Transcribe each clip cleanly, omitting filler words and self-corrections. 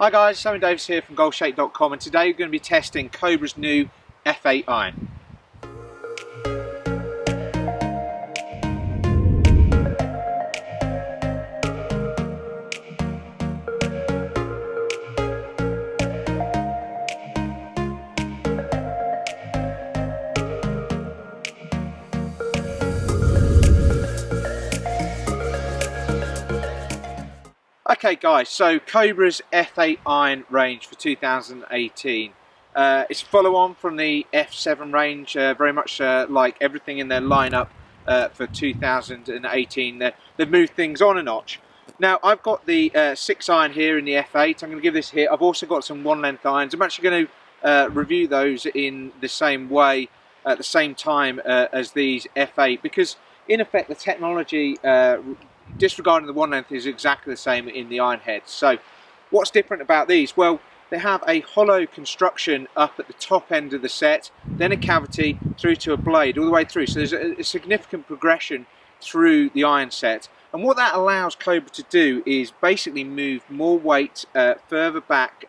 Hi guys, Simon Davis here from Golfshake.com, and today we're going to be testing Cobra's new F8 iron. Okay guys, so Cobra's F8 iron range for 2018. It's a follow-on from the F7 range, very much like everything in their lineup for 2018. They've moved things on a notch. Now I've got the 6 iron here in the F8. I'm going to give this a hit. I've also got some 1-length irons. I'm actually going to review those in the same way at the same time as these F8, because in effect the technology disregarding the 1-length is exactly the same in the iron heads. So what's different about these? Well, they have a hollow construction up at the top end of the set, then a cavity through to a blade all the way through. So there's a significant progression through the iron set, and what that allows Cobra to do is basically move more weight further back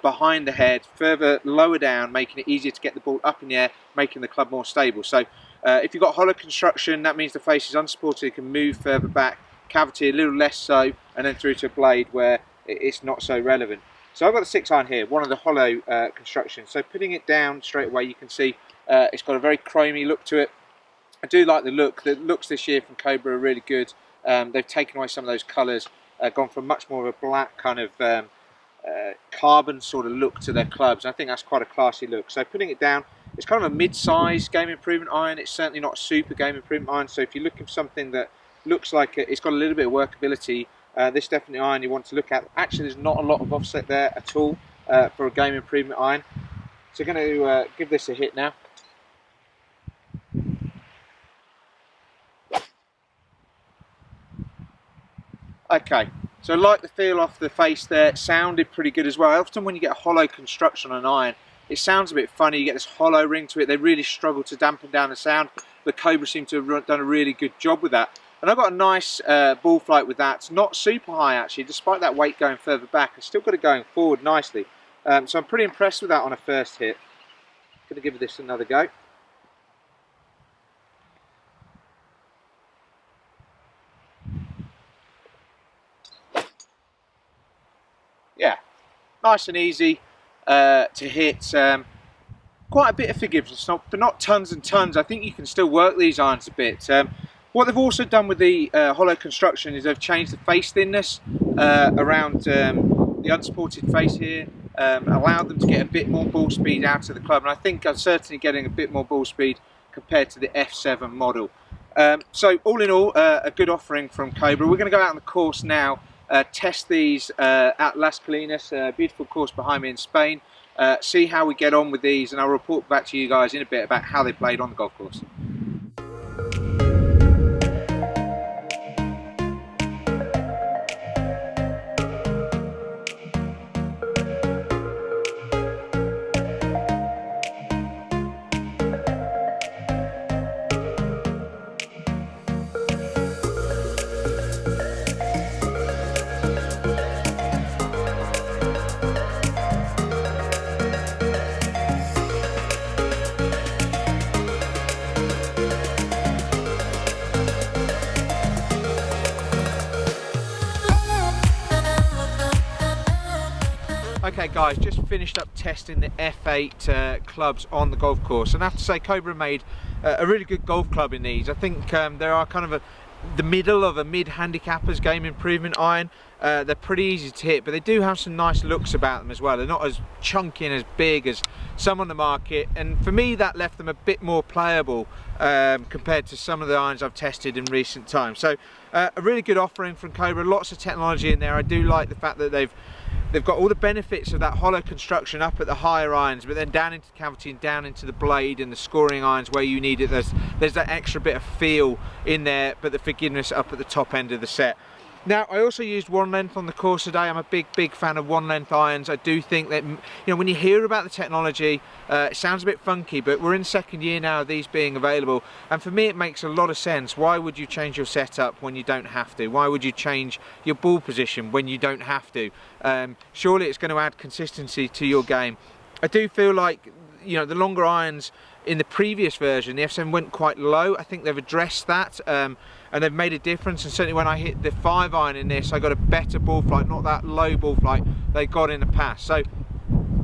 behind the head, further lower down, making it easier to get the ball up in the air, making the club more stable. So if you've got hollow construction, that means the face is unsupported, it can move further back, cavity a little less so, and then through to a blade where it's not so relevant. So I've got a 6 iron here, one of the hollow construction. So putting it down straight away, you can see it's got a very chromy look to it. I do like the look. The looks this year from Cobra are really good. They've taken away some of those colours, gone for much more of a black kind of carbon sort of look to their clubs. I think that's quite a classy look. So putting it down, it's kind of a mid-size game improvement iron. It's certainly not a super game improvement iron. So if you're looking for something that looks like it's got a little bit of workability, this definitely iron you want to look at. Actually, there's not a lot of offset there at all for a game improvement iron. So I'm going to give this a hit now. Okay, so I like the feel off the face there. It sounded pretty good as well. Often when you get a hollow construction on an iron, it sounds a bit funny. You get this hollow ring to it. They really struggle to dampen down the sound, but Cobra seem to have done a really good job with that. And I've got a nice ball flight with that. It's not super high actually, despite that weight going further back. I've still got it going forward nicely. So I'm pretty impressed with that on a first hit. Going to give this another go. Yeah, nice and easy to hit. Quite a bit of forgiveness, but not tons and tons. I think you can still work these irons a bit. What they've also done with the hollow construction is they've changed the face thinness around the unsupported face here, allowed them to get a bit more ball speed out of the club, and I think I'm certainly getting a bit more ball speed compared to the F7 model. So all in all, a good offering from Cobra. We're going to go out on the course now, test these at Las Colinas, a beautiful course behind me in Spain, see how we get on with these, and I'll report back to you guys in a bit about how they played on the golf course. Okay guys, just finished up testing the F8 clubs on the golf course, and I have to say Cobra made a really good golf club in these. I think they are kind of the middle of a mid-handicapper's game improvement iron. They're pretty easy to hit, but they do have some nice looks about them as well. They're not as chunky and as big as some on the market, and for me that left them a bit more playable compared to some of the irons I've tested in recent times. So a really good offering from Cobra, lots of technology in there. I do like the fact that they've got all the benefits of that hollow construction up at the higher irons, but then down into the cavity and down into the blade and the scoring irons where you need it. There's that extra bit of feel in there, but the forgiveness up at the top end of the set. Now, I also used one length on the course today. I'm a big fan of one length irons. I do think that, you know, when you hear about the technology, it sounds a bit funky, but we're in second year now of these being available, and for me it makes a lot of sense. Why would you change your setup when you don't have to? Why would you change your ball position when you don't have to? Surely it's going to add consistency to your game. I do feel like, you know, the longer irons in the previous version, the F7 went quite low. I think they've addressed that, and they've made a difference, and certainly when I hit the 5 iron in this, I got a better ball flight, not that low ball flight they got in the past. So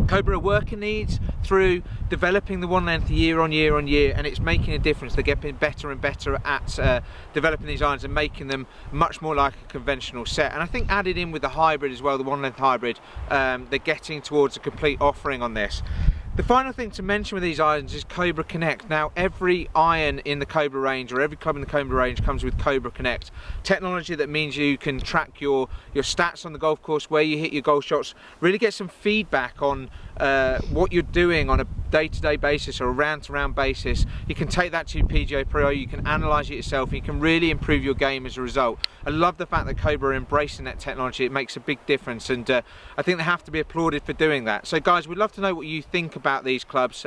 Cobra are working these through developing the one length year on year on year, and it's making a difference. They're getting better and better at developing these irons and making them much more like a conventional set. And I think added in with the hybrid as well, the one length hybrid, they're getting towards a complete offering on this. The final thing to mention with these irons is Cobra Connect. Now, every iron in the Cobra range, or every club in the Cobra range, comes with Cobra Connect technology. That means you can track your stats on the golf course, where you hit your golf shots, really get some feedback on what you're doing on a day-to-day basis or a round-to-round basis. You can take that to your PGA Pro, you can analyse it yourself, and you can really improve your game as a result. I love the fact that Cobra are embracing that technology. It makes a big difference, and I think they have to be applauded for doing that. So guys, we'd love to know what you think about these clubs.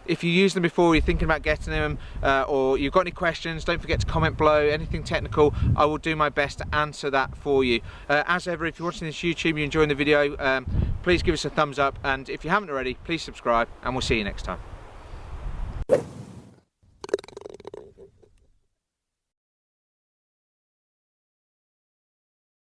If you used them before, you're thinking about getting them, or you've got any questions, don't forget to comment below. Anything technical, I will do my best to answer that for you. As ever, if you're watching this YouTube, you're enjoying the video, please give us a thumbs up, and if you haven't already, please subscribe, and we'll see you next time.